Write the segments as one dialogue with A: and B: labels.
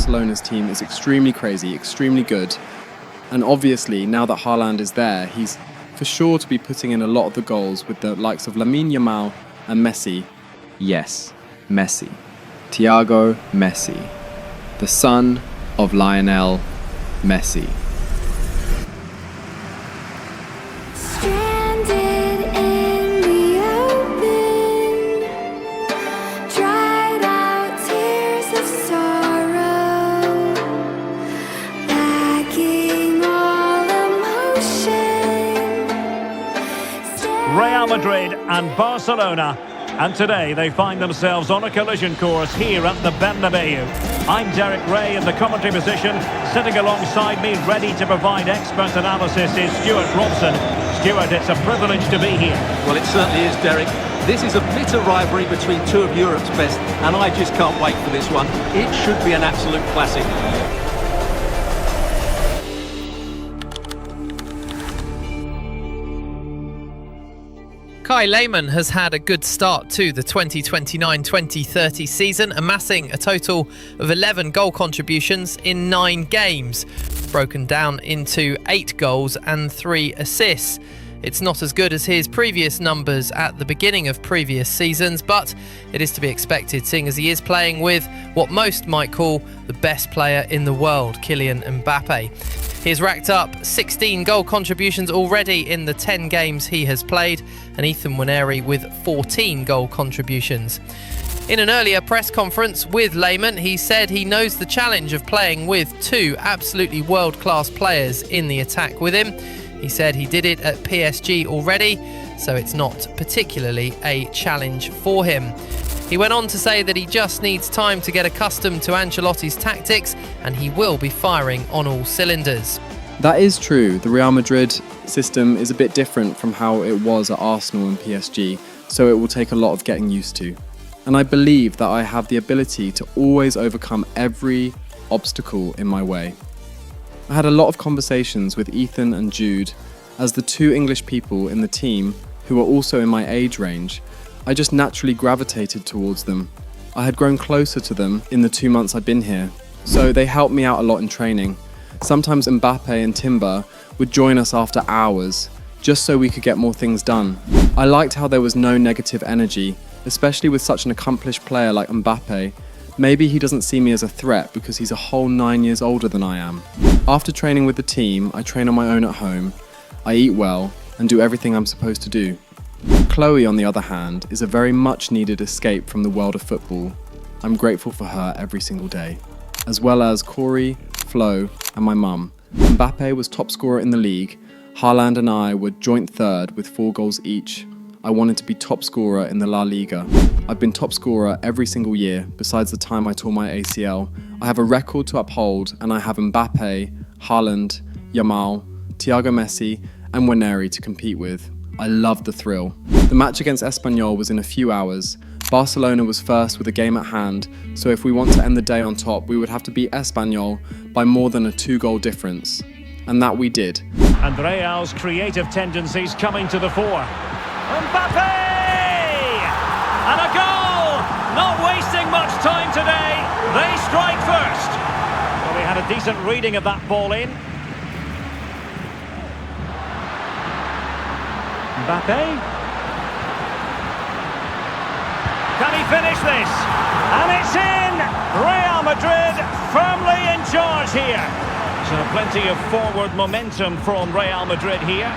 A: Barcelona's team is extremely crazy, extremely good. And obviously, now that Haaland is there, he's for sure to be putting in a lot of the goals with the likes of Lamine Yamal and Messi. Yes, Messi. Thiago Messi. The son of Lionel Messi.
B: Real Madrid and Barcelona, and today they find themselves on a collision course here at the Bernabeu. I'm Derek Ray in the commentary position. Sitting alongside me, ready to provide expert analysis, is Stuart Robson. Stuart, it's a privilege to be here.
C: Well, it certainly is, Derek. This is a bitter rivalry between two of Europe's best, and I just can't wait for this one. It should be an absolute classic.
D: Kai Lehmann has had a good start to the 2029-2030 season, amassing a total of 11 goal contributions in 9 games, broken down into 8 goals and 3 assists. It's not as good as his previous numbers at the beginning of previous seasons, but it is to be expected, seeing as he is playing with what most might call the best player in the world, Kylian Mbappe. He has racked up 16 goal contributions already in the 10 games he has played, and Ethan Nwaneri with 14 goal contributions. In an earlier press conference with Lehmann, he said he knows the challenge of playing with 2 absolutely world-class players in the attack with him. He said he did it at PSG already, so it's not particularly a challenge for him. He went on to say that he just needs time to get accustomed to Ancelotti's tactics, and he will be firing on all cylinders.
A: That is true. The Real Madrid system is a bit different from how it was at Arsenal and PSG, so it will take a lot of getting used to. And I believe that I have the ability to always overcome every obstacle in my way. I had a lot of conversations with Ethan and Jude as the 2 English people in the team who are also in my age range. I just naturally gravitated towards them. I had grown closer to them in the 2 months I'd been here, so they helped me out a lot in training. Sometimes Mbappe and Timber would join us after hours, just so we could get more things done. I liked how there was no negative energy, especially with such an accomplished player like Mbappe. Maybe he doesn't see me as a threat because he's a whole 9 years older than I am. After training with the team, I train on my own at home, I eat well, and do everything I'm supposed to do. Chloe, on the other hand, is a very much needed escape from the world of football. I'm grateful for her every single day. As well as Corey, Flo, and my mum. Mbappe was top scorer in the league. Haaland and I were joint third with 4 goals each. I wanted to be top scorer in the La Liga. I've been top scorer every single year, besides the time I tore my ACL. I have a record to uphold, and I have Mbappe, Haaland, Yamal, Thiago Messi, and Nwaneri to compete with. I love the thrill. The match against Espanyol was in a few hours. Barcelona was first with a game at hand, so if we want to end the day on top, we would have to beat Espanyol by more than a 2-goal difference. And that we did.
B: And Real's creative tendencies coming to the fore. Mbappe! And a goal! Not wasting much time today. They strike first. Well, we had a decent reading of that ball in. Mbappe. Can he finish this? And it's in! Real Madrid firmly in charge here. So plenty of forward momentum from Real Madrid here.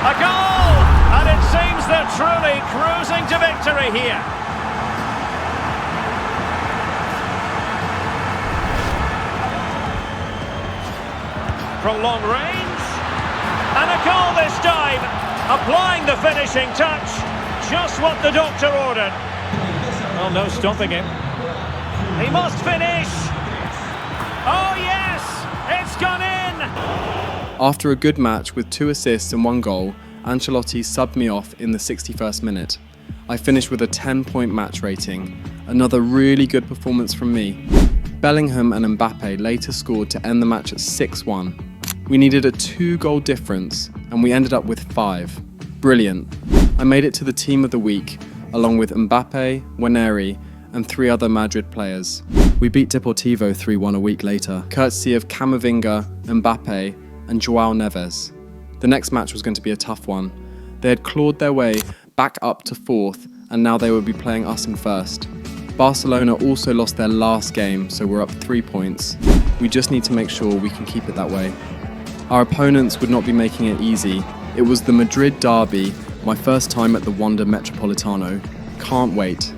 B: A goal! And it seems they're truly cruising to victory here. From long range. And a goal this time. Applying the finishing touch. Just what the doctor ordered. Well, no stopping him. He must finish. Oh yes! It's gone in!
A: After a good match with 2 assists and 1 goal, Ancelotti subbed me off in the 61st minute. I finished with a 10-point match rating. Another really good performance from me. Bellingham and Mbappe later scored to end the match at 6-1. We needed a 2-goal difference, and we ended up with 5. Brilliant. I made it to the team of the week, along with Mbappe, Nwaneri, and 3 other Madrid players. We beat Deportivo 3-1 a week later, courtesy of Camavinga, Mbappe and João Neves. The next match was going to be a tough one. They had clawed their way back up to 4th, and now they would be playing us in 1st. Barcelona also lost their last game, so we're up 3 points. We just need to make sure we can keep it that way. Our opponents would not be making it easy. It was the Madrid derby, my first time at the Wanda Metropolitano. Can't wait.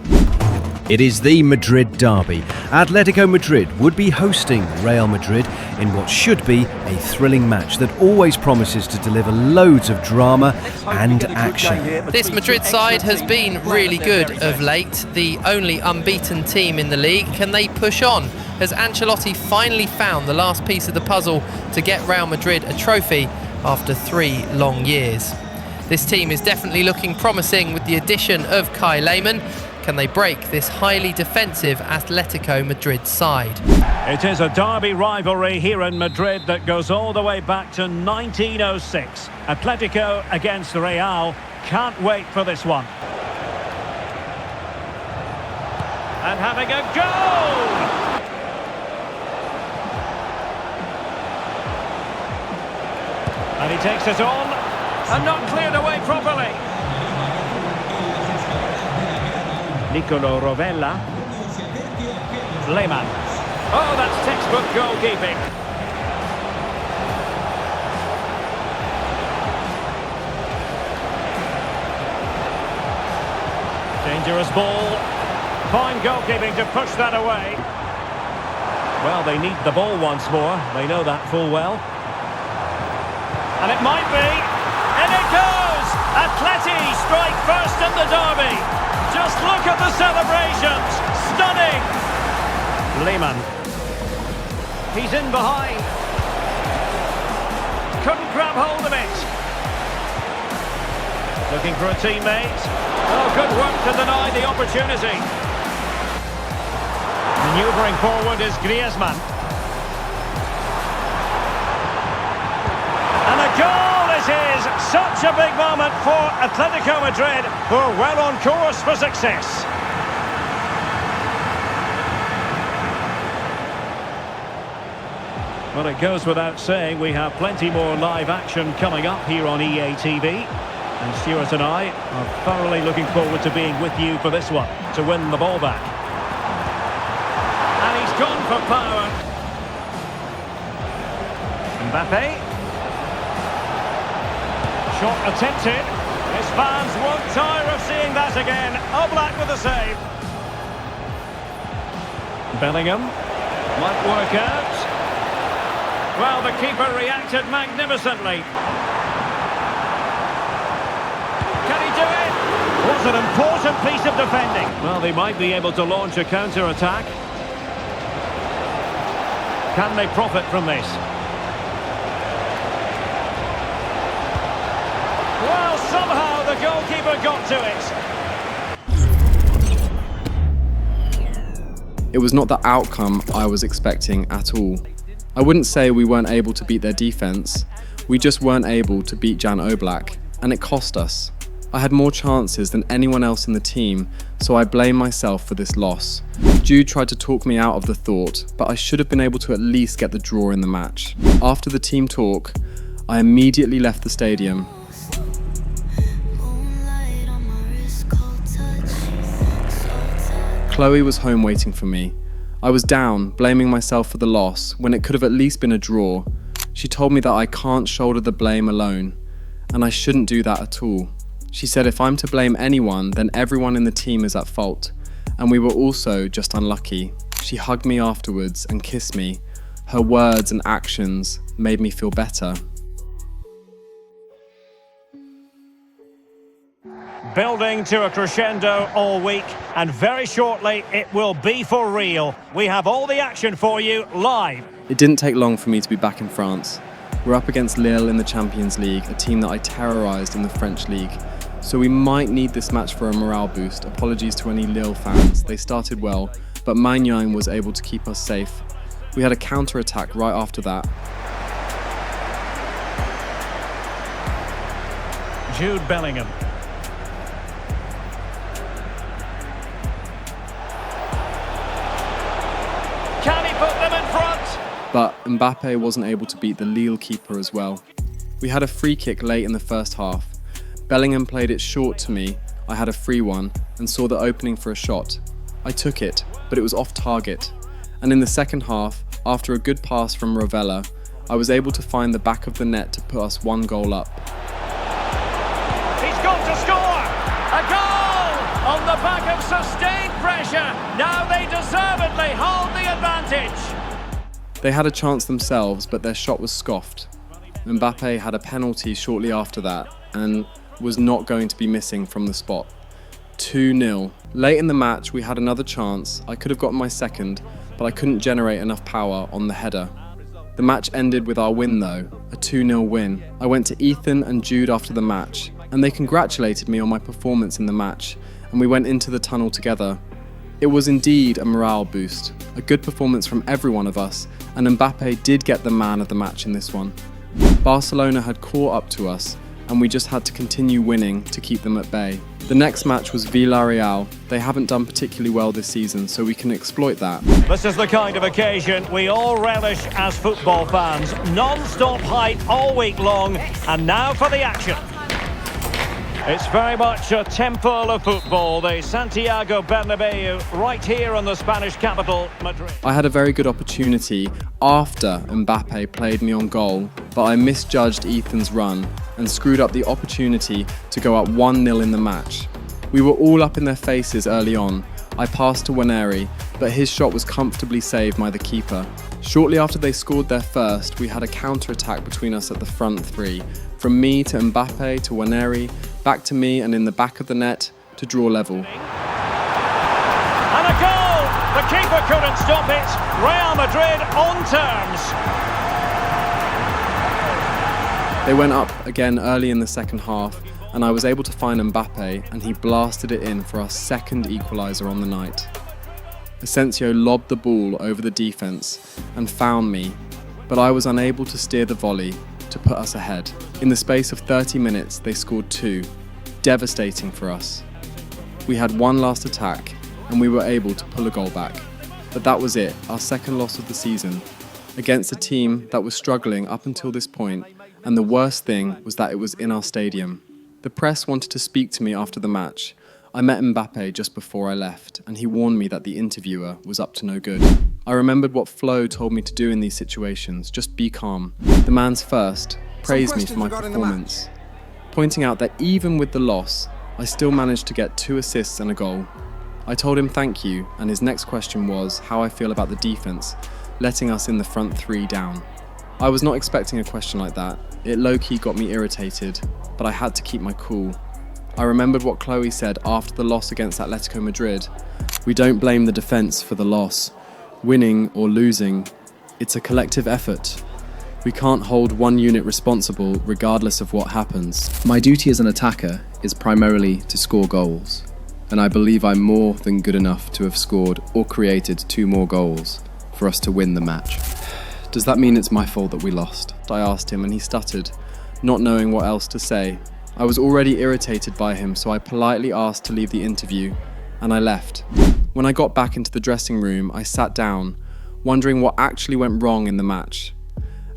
E: It is the Madrid derby. Atletico Madrid would be hosting Real Madrid in what should be a thrilling match that always promises to deliver loads of drama and action.
D: This Madrid side has been really good of late, the only unbeaten team in the league. Can they push on? Has Ancelotti finally found the last piece of the puzzle to get Real Madrid a trophy after 3 long years? This team is definitely looking promising with the addition of Kai Lehmann. Can they break this highly defensive Atletico Madrid side?
B: It is a derby rivalry here in Madrid that goes all the way back to 1906. Atletico against Real. Can't wait for this one. And having a goal! And he takes it on and not cleared away properly. Nicolo Rovella. Lehmann. Oh, that's textbook goalkeeping. Dangerous ball. Fine goalkeeping to push that away. Well, they need the ball once more. They know that full well. And it might be. And it goes! Atleti strike first in the derby. Just look at the celebrations. Stunning. Lehmann. He's in behind. Couldn't grab hold of it. Looking for a teammate. Oh, good work to deny the opportunity. Manoeuvring forward is Griezmann. And a goal is his. Such a big moment for Atletico Madrid, who are well on course for success. Well, it goes without saying we have plenty more live action coming up here on EA TV. And Stuart and I are thoroughly looking forward to being with you for this one, to win the ball back. And he's gone for power. Mbappe. Shot attempted. His fans won't tire of seeing that again. Oblak with a save. Bellingham. Might work out. Well, the keeper reacted magnificently. Can he do it? Was an important piece of defending. Well, they might be able to launch a counter-attack. Can they profit from this? Well, somehow the goalkeeper got to it.
A: It was not the outcome I was expecting at all. I wouldn't say we weren't able to beat their defence, we just weren't able to beat Jan Oblak, and it cost us. I had more chances than anyone else in the team, so I blame myself for this loss. Jude tried to talk me out of the thought, but I should have been able to at least get the draw in the match. After the team talk, I immediately left the stadium. Chloe was home waiting for me. I was down, blaming myself for the loss, when it could have at least been a draw. She told me that I can't shoulder the blame alone, and I shouldn't do that at all. She said if I'm to blame anyone, then everyone in the team is at fault, and we were also just unlucky. She hugged me afterwards and kissed me. Her words and actions made me feel better.
B: Building to a crescendo all week, and very shortly it will be for real. We have all the action for you live.
A: It didn't take long for me to be back in France. We're up against Lille in the Champions League, a team that I terrorised in the French league. So we might need this match for a morale boost. Apologies to any Lille fans. They started well, but Maignan was able to keep us safe. We had a counter-attack right after that.
B: Jude Bellingham.
A: but Mbappe wasn't able to beat the Lille keeper as well. We had a free kick late in the first half. Bellingham played it short to me. I had a free one and saw the opening for a shot. I took it, but it was off target. And in the second half, after a good pass from Rovella, I was able to find the back of the net to put us 1 goal up.
B: He's got to score! A goal! On the back of sustained pressure. Now they deservedly hold the advantage.
A: They had a chance themselves, but their shot was scoffed. Mbappe had a penalty shortly after that and was not going to be missing from the spot. 2-0. Late in the match, we had another chance. I could have gotten my second, but I couldn't generate enough power on the header. The match ended with our win though, a 2-0 win. I went to Ethan and Jude after the match, and they congratulated me on my performance in the match, and we went into the tunnel together. It was indeed a morale boost, a good performance from every one of us, and Mbappe did get the man of the match in this one. Barcelona had caught up to us, and we just had to continue winning to keep them at bay. The next match was Villarreal. They haven't done particularly well this season, so we can exploit that.
B: This is the kind of occasion we all relish as football fans. Non-stop hype all week long, and now for the action. It's very much a temple of football, the Santiago Bernabeu, right here in the Spanish capital, Madrid.
A: I had a very good opportunity after Mbappe played me on goal, but I misjudged Ethan's run and screwed up the opportunity to go up 1-0 in the match. We were all up in their faces early on. I passed to Waneri, but his shot was comfortably saved by the keeper. Shortly after they scored their first, we had a counter-attack between us at the front three. From me to Mbappe to Waneri, back to me and in the back of the net to draw level.
B: And a goal! The keeper couldn't stop it. Real Madrid on terms.
A: They went up again early in the second half, and I was able to find Mbappe, and he blasted it in for our second equaliser on the night. Asensio lobbed the ball over the defence and found me, but I was unable to steer the volley to put us ahead. In the space of 30 minutes, they scored 2. Devastating for us. We had one last attack, and we were able to pull a goal back. But that was it, our second loss of the season, against a team that was struggling up until this point, and the worst thing was that it was in our stadium. The press wanted to speak to me after the match. I met Mbappe just before I left, and he warned me that the interviewer was up to no good. I remembered what Flo told me to do in these situations, just be calm. The man's first praised me for my performance, pointing out that even with the loss, I still managed to get 2 assists and a goal. I told him thank you, and his next question was how I feel about the defence, letting us in the front 3 down. I was not expecting a question like that. It low-key got me irritated, but I had to keep my cool. I remembered what Chloe said after the loss against Atletico Madrid. We don't blame the defence for the loss. Winning or losing, it's a collective effort. We can't hold one unit responsible regardless of what happens.
F: My duty as an attacker is primarily to score goals, and I believe I'm more than good enough to have scored or created 2 more goals for us to win the match.
A: Does that mean it's my fault that we lost? I asked him and he stuttered, not knowing what else to say. I was already irritated by him, so I politely asked to leave the interview, and I left. When I got back into the dressing room, I sat down, wondering what actually went wrong in the match.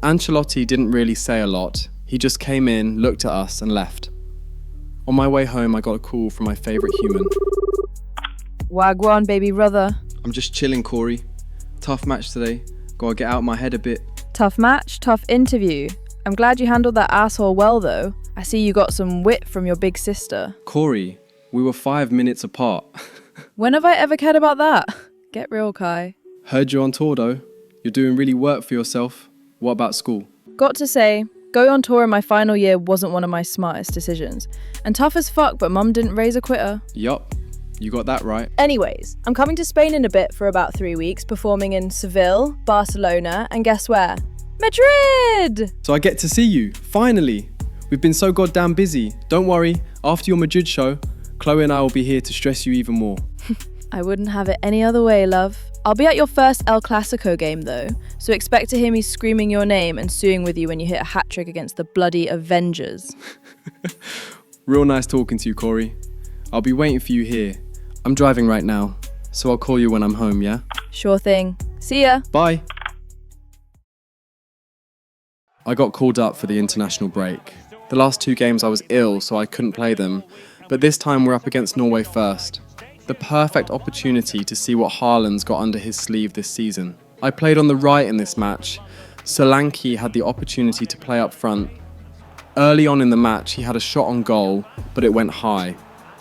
A: Ancelotti didn't really say a lot. He just came in, looked at us, and left. On my way home, I got a call from my favourite human.
G: Wagwan, baby brother.
H: I'm just chilling, Corey. Tough match today. Gotta get out of my head a bit.
G: Tough match, tough interview. I'm glad you handled that asshole well, though. I see you got some wit from your big sister.
H: Corey, we were 5 minutes apart.
G: When have I ever cared about that? Get real, Kai.
H: Heard you on tour, though. You're doing really work for yourself. What about school?
G: Got to say, going on tour in my final year wasn't one of my smartest decisions. And tough as fuck, but mum didn't raise a quitter.
H: Yup, you got that right.
G: Anyways, I'm coming to Spain in a bit for about 3 weeks, performing in Seville, Barcelona, and guess where? Madrid!
H: So I get to see you, finally. We've been so goddamn busy. Don't worry, after your Madrid show, Chloe and I will be here to stress you even more.
G: I wouldn't have it any other way, love. I'll be at your first El Classico game though, so expect to hear me screaming your name and suing with you when you hit a hat-trick against the bloody Avengers.
H: Real nice talking to you, Corey. I'll be waiting for you here.
A: I'm driving right now, so I'll call you when I'm home, yeah?
G: Sure thing. See ya.
H: Bye.
A: I got called up for the international break. The last 2 games I was ill, so I couldn't play them, but this time we're up against Norway first. The perfect opportunity to see what Haaland's got under his sleeve this season. I played on the right in this match. Solanke had the opportunity to play up front. Early on in the match, he had a shot on goal, but it went high.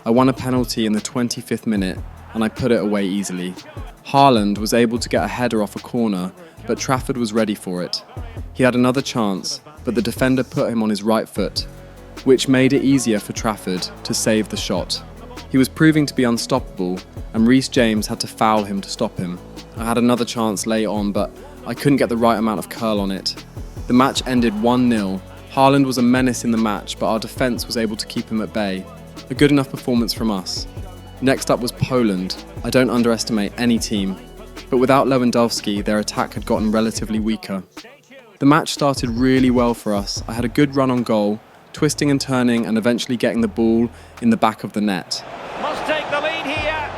A: I won a penalty in the 25th minute, and I put it away easily. Haaland was able to get a header off a corner, but Trafford was ready for it. He had another chance, but the defender put him on his right foot, which made it easier for Trafford to save the shot. He was proving to be unstoppable, and Reece James had to foul him to stop him. I had another chance late on, but I couldn't get the right amount of curl on it. The match ended 1-0. Haaland was a menace in the match, but our defence was able to keep him at bay. A good enough performance from us. Next up was Poland. I don't underestimate any team, but without Lewandowski, their attack had gotten relatively weaker. The match started really well for us. I had a good run on goal, twisting and turning and eventually getting the ball in the back of the net.
B: Must take the lead here.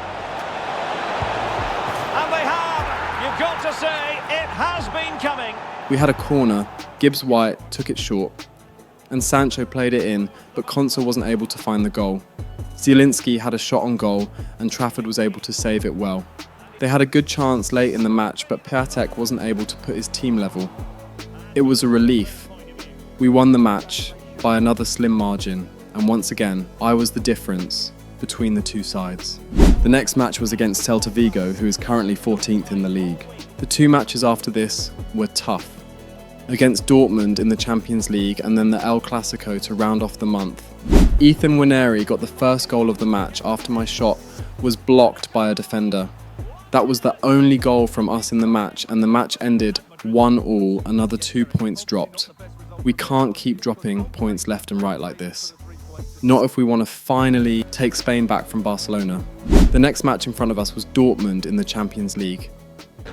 B: And they have. You've got to say, it has been coming.
A: We had a corner. Gibbs White took it short, and Sancho played it in, but Konsa wasn't able to find the goal. Zielinski had a shot on goal, and Trafford was able to save it well. They had a good chance late in the match, but Piatek wasn't able to put his team level. It was a relief. We won the match by another slim margin, and once again, I was the difference between the two sides. The next match was against Celta Vigo, who is currently 14th in the league. The 2 matches after this were tough. Against Dortmund in the Champions League and then the El Classico to round off the month. Ethan Nwaneri got the first goal of the match after my shot was blocked by a defender. That was the only goal from us in the match, and the match ended 1-1, another 2 points dropped. We can't keep dropping points left and right like this. Not if we want to finally take Spain back from Barcelona. The next match in front of us was Dortmund in the Champions League.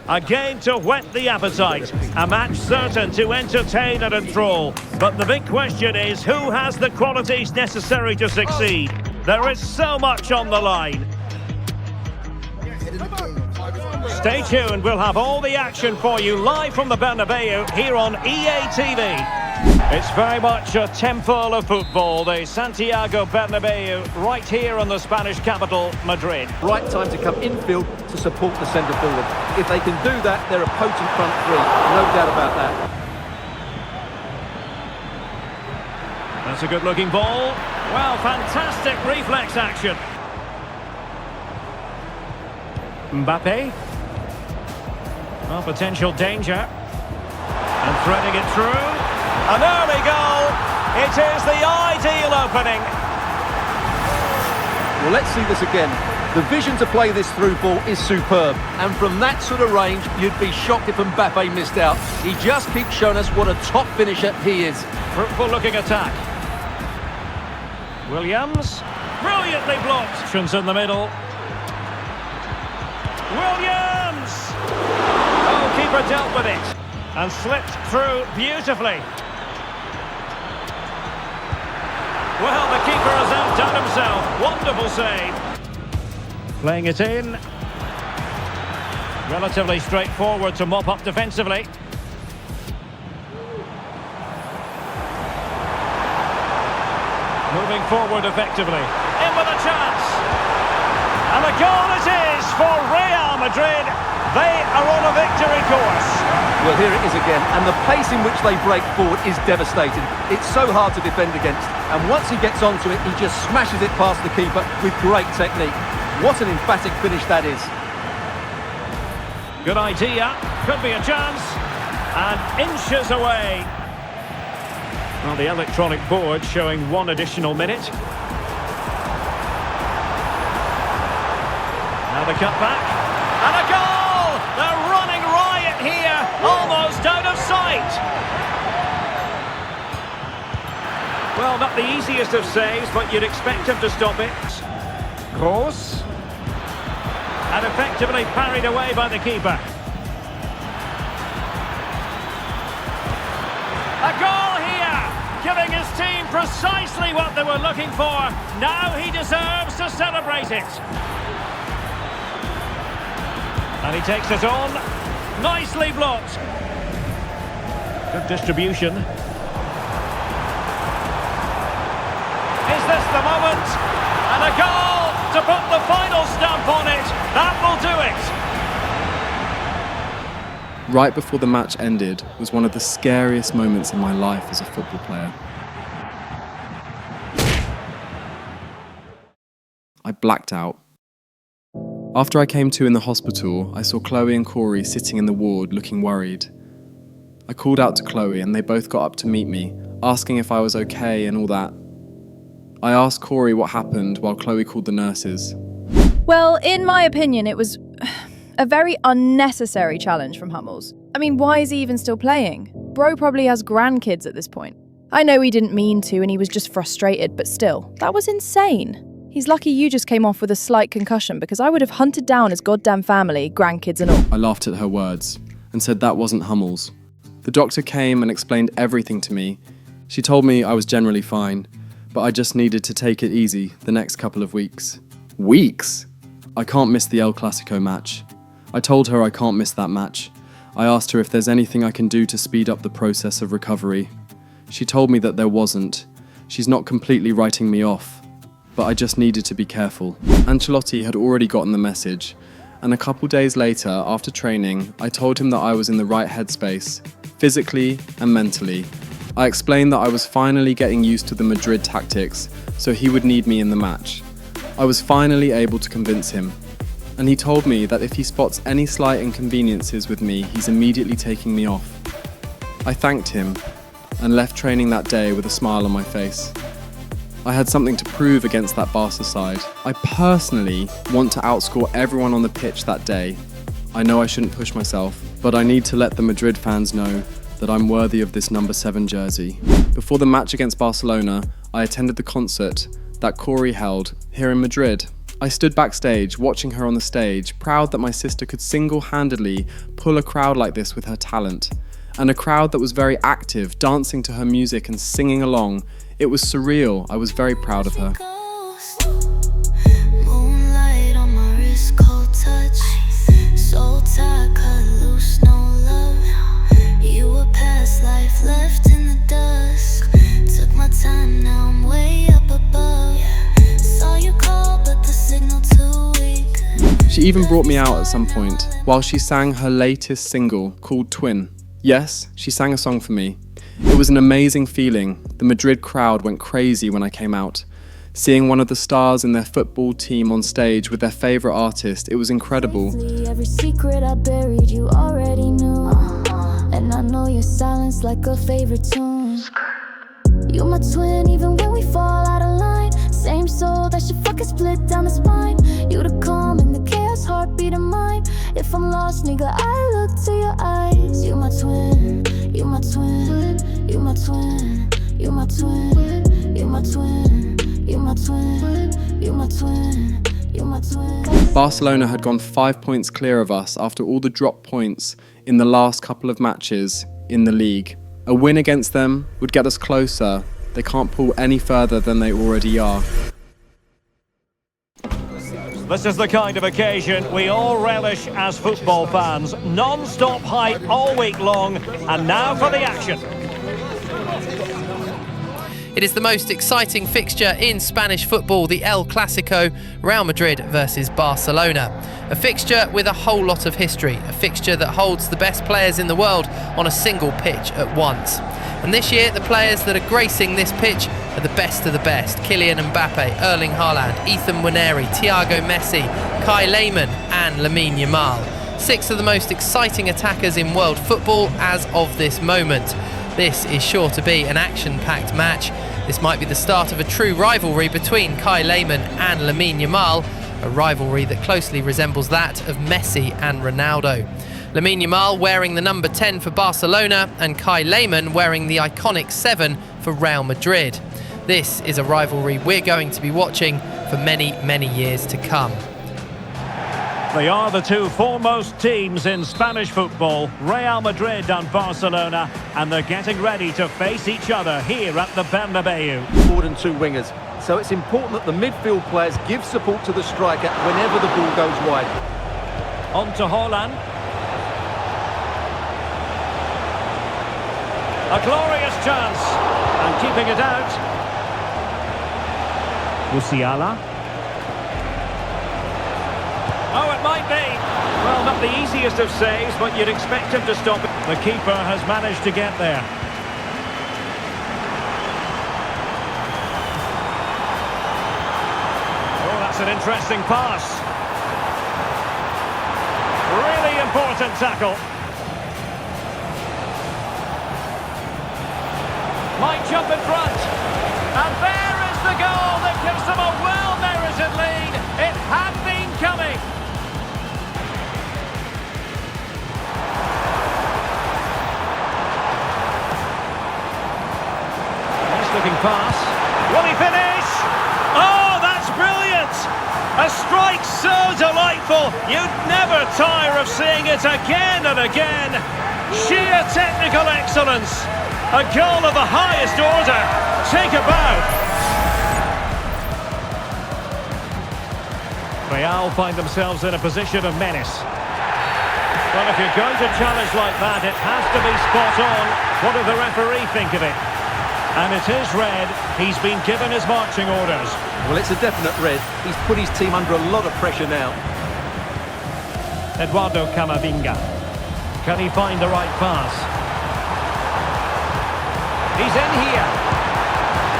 B: A game to whet the appetite, a match certain to entertain and enthrall. But the big question is, who has the qualities necessary to succeed? There is so much on the line. Stay tuned, we'll have all the action for you live from the Bernabeu here on EA TV. It's very much a temple of football, the Santiago Bernabeu, right here in the Spanish capital, Madrid.
C: Right time to come infield to support the centre forward. If they can do that, they're a potent front three, no doubt about that.
B: That's a good-looking ball. Well, fantastic reflex action. Mbappe. Well, potential danger. And threading it through. An early goal. It is the ideal opening.
C: Well, let's see this again. The vision to play this through ball is superb. And from that sort of range, you'd be shocked if Mbappe missed out. He just keeps showing us what a top finisher he is.
B: Fruitful looking attack. Williams. Brilliantly blocked. Options in the middle. Williams! Oh, keeper dealt with it. And slipped through beautifully. Well, the keeper has outdone himself. Wonderful save. Playing it in. Relatively straightforward to mop up defensively. Moving forward effectively. In with a chance. And a goal it is for Real Madrid. They are on a victory course.
C: Well, here it is again, and the pace in which they break forward is devastating. It's so hard to defend against, and once he gets onto it, he just smashes it past the keeper with great technique. What an emphatic finish that is.
B: Good idea, could be a chance, and inches away. Well, the electronic board showing 1 additional minute. Now the cut back, and a goal! They're running riot here, almost out of sight. Well, not the easiest of saves, but you'd expect him to stop it. Gross. And effectively parried away by the keeper. A goal here, giving his team precisely what they were looking for. Now he deserves to celebrate it. And he takes it on. Nicely blocked. Good distribution. Is this the moment? And a goal to put the final stamp on it. That will do it.
A: Right before the match ended was one of the scariest moments in my life as a football player. I blacked out. After I came to in the hospital, I saw Chloe and Corey sitting in the ward looking worried. I called out to Chloe and they both got up to meet me, asking if I was okay and all that. I asked Corey what happened while Chloe called the nurses.
G: Well, in my opinion, it was a very unnecessary challenge from Hummels. I mean, why is he even still playing? Bro probably has grandkids at this point. I know he didn't mean to and he was just frustrated, but still, that was insane. He's lucky you just came off with a slight concussion because I would have hunted down his goddamn family, grandkids and all.
A: I laughed at her words and said that wasn't Hummels. The doctor came and explained everything to me. She told me I was generally fine, but I just needed to take it easy the next couple of weeks. Weeks? I can't miss the El Classico match. I told her I can't miss that match. I asked her if there's anything I can do to speed up the process of recovery. She told me that there wasn't. She's not completely writing me off, but I just needed to be careful. Ancelotti had already gotten the message, and a couple days later, after training, I told him that I was in the right headspace, physically and mentally. I explained that I was finally getting used to the Madrid tactics, so he would need me in the match. I was finally able to convince him, and he told me that if he spots any slight inconveniences with me, he's immediately taking me off. I thanked him and left training that day with a smile on my face. I had something to prove against that Barca side. I personally want to outscore everyone on the pitch that day. I know I shouldn't push myself, but I need to let the Madrid fans know that I'm worthy of this number 7 jersey. Before the match against Barcelona, I attended the concert that Corey held here in Madrid. I stood backstage watching her on the stage, proud that my sister could single-handedly pull a crowd like this with her talent. And a crowd that was very active, dancing to her music and singing along. It was surreal. I was very proud of her.
I: Moonlight on my wrist, cold touch. So tired, cut loose, no love. You were past life, left in the dusk. Took my time, now I'm way up above. Saw you call, but the signal too weak.
A: She even brought me out at some point while she sang her latest single called Twin. Yes, she sang a song for me. It was an amazing feeling. The Madrid crowd went crazy when I came out. Seeing one of the stars in their football team on stage with their favourite artist, it was incredible.
I: Every secret I buried, you already knew. And I know your silence like a favorite tune. You my twin, even when we fall out of line. Same soul that should fucking split down the spine. You the calm in the chaos, heartbeat of mine. If I'm lost, nigga, I look to your eyes. You my twin, you my twin, you my twin, you my twin, you my twin, you my twin, you my twin, you my twin.
A: Barcelona had gone 5 points clear of us after all the drop points in the last couple of matches in the league. A win against them would get us closer. They can't pull any further than they already are.
B: This is the kind of occasion we all relish as football fans. Non-stop hype all week long, and now for the action.
D: It is the most exciting fixture in Spanish football, the El Classico, Real Madrid versus Barcelona. A fixture with a whole lot of history, a fixture that holds the best players in the world on a single pitch at once. And this year, the players that are gracing this pitch are the best of the best. Kylian Mbappe, Erling Haaland, Ethan Nwaneri, Thiago Messi, Kai Lehmann and Lamine Yamal. 6 of the most exciting attackers in world football as of this moment. This is sure to be an action-packed match. This might be the start of a true rivalry between Kai Lehmann and Lamine Yamal, a rivalry that closely resembles that of Messi and Ronaldo. Lamine Yamal wearing the number 10 for Barcelona and Kai Lehmann wearing the iconic 7 for Real Madrid. This is a rivalry we're going to be watching for many, many years to come.
B: They are the two foremost teams in Spanish football, Real Madrid and Barcelona, and they're getting ready to face each other here at the Bernabeu.
C: More than 2 wingers, so it's important that the midfield players give support to the striker whenever the ball goes wide.
B: On to Haaland. A glorious chance. And keeping it out. Musiala. Oh, it might be. Well, not the easiest of saves, but you'd expect him to stop it. The keeper has managed to get there. Oh, that's an interesting pass. Really important tackle. Might jump in front. And there is the goal that gives them a well-merited lead. It had been coming. Nice looking pass. Will he finish? Oh, that's brilliant. A strike so delightful. You'd never tire of seeing it again and again. Sheer technical excellence. A goal of the highest order. Take a bow. Real find themselves in a position of menace. Well, if you're going to challenge like that, it has to be spot on. What did the referee think of it? And it is red. He's been given his marching orders.
C: Well, it's a definite red. He's put his team under a lot of pressure now.
B: Eduardo Camavinga. Can he find the right pass? He's in here.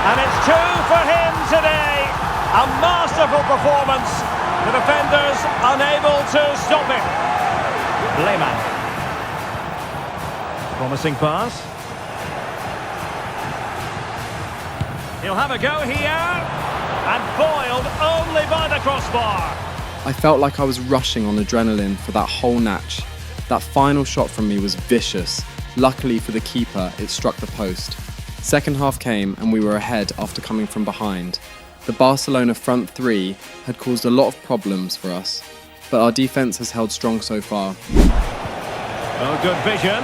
B: And it's 2 for him today. A masterful performance. The defenders unable to stop him. Lehmann. Promising pass. He'll have a go here. And foiled only by the crossbar.
A: I felt like I was rushing on adrenaline for that whole match. That final shot from me was vicious. Luckily for the keeper, it struck the post. Second half came and we were ahead after coming from behind. The Barcelona front three had caused a lot of problems for us, but our defence has held strong so far.
B: Oh, good vision.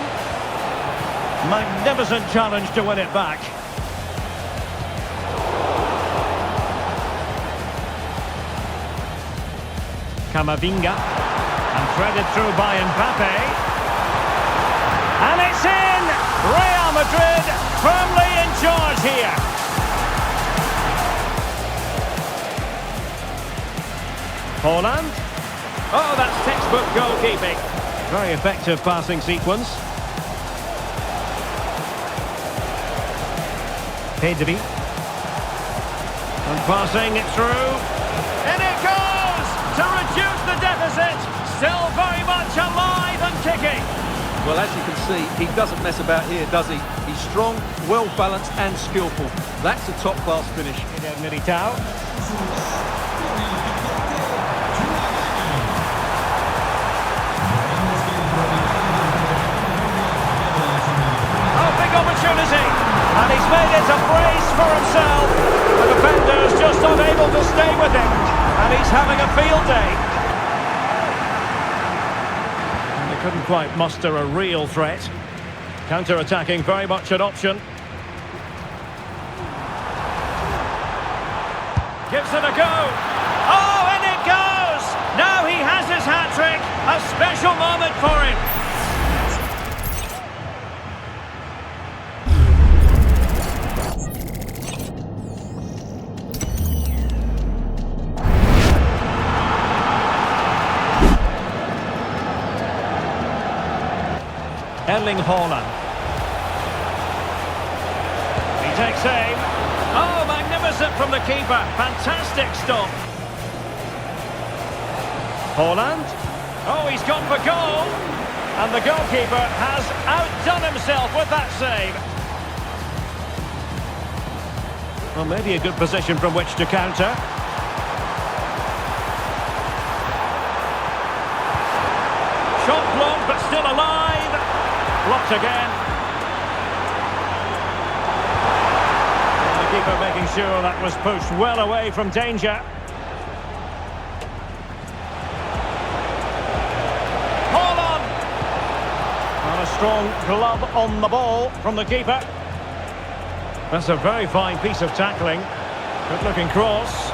B: Magnificent challenge to win it back. Camavinga. And threaded through by Mbappe. And it's in! Real Madrid firmly in charge here. Haaland. Oh, that's textbook goalkeeping. Very effective passing sequence. Pedri. And passing it through. In it goes! To reduce the deficit. Still very much alive and kicking.
C: Well, as you can see, he doesn't mess about here, does he? He's strong, well-balanced and skillful. That's a top-class finish.
B: Militao. Oh, big opportunity. And he's made it a brace for himself. The defender's just unable to stay with him. And he's having a field day. Couldn't quite muster a real threat. Counter-attacking very much an option. Gives it a go. Oh, and it goes! Now he has his hat-trick. A special moment for him. Erling Haaland. He takes aim. Oh, magnificent from the keeper. Fantastic stop. Haaland. Oh, he's gone for goal. And the goalkeeper has outdone himself with that save. Well, maybe a good position from which to counter. Shot blocked, but still alive. Blocked again. And the keeper making sure that was pushed well away from danger. Haaland! And a strong glove on the ball from the keeper. That's a very fine piece of tackling. Good looking cross.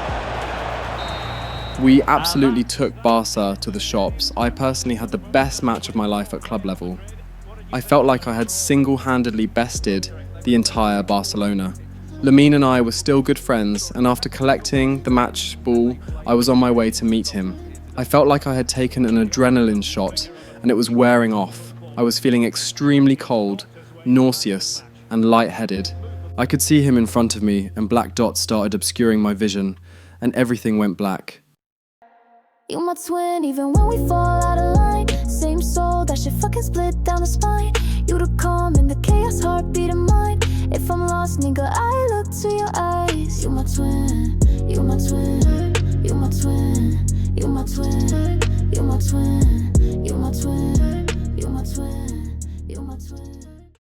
A: We absolutely took Barca to the shops. I personally had the best match of my life at club level. I felt like I had single-handedly bested the entire Barcelona. Lamine and I were still good friends, and after collecting the match ball, I was on my way to meet him. I felt like I had taken an adrenaline shot, and it was wearing off. I was feeling extremely cold, nauseous, and lightheaded. I could see him in front of me, and black dots started obscuring my vision, and everything went black.
I: You my twin, even when we fall out of line. Same soul, that shit fucking split down the spine. You the calm in the chaos, heartbeat of mine. If I'm lost, nigga, I look to your eyes. You my twin, you my twin, you my twin, you my twin, you my twin, you my twin, you my twin.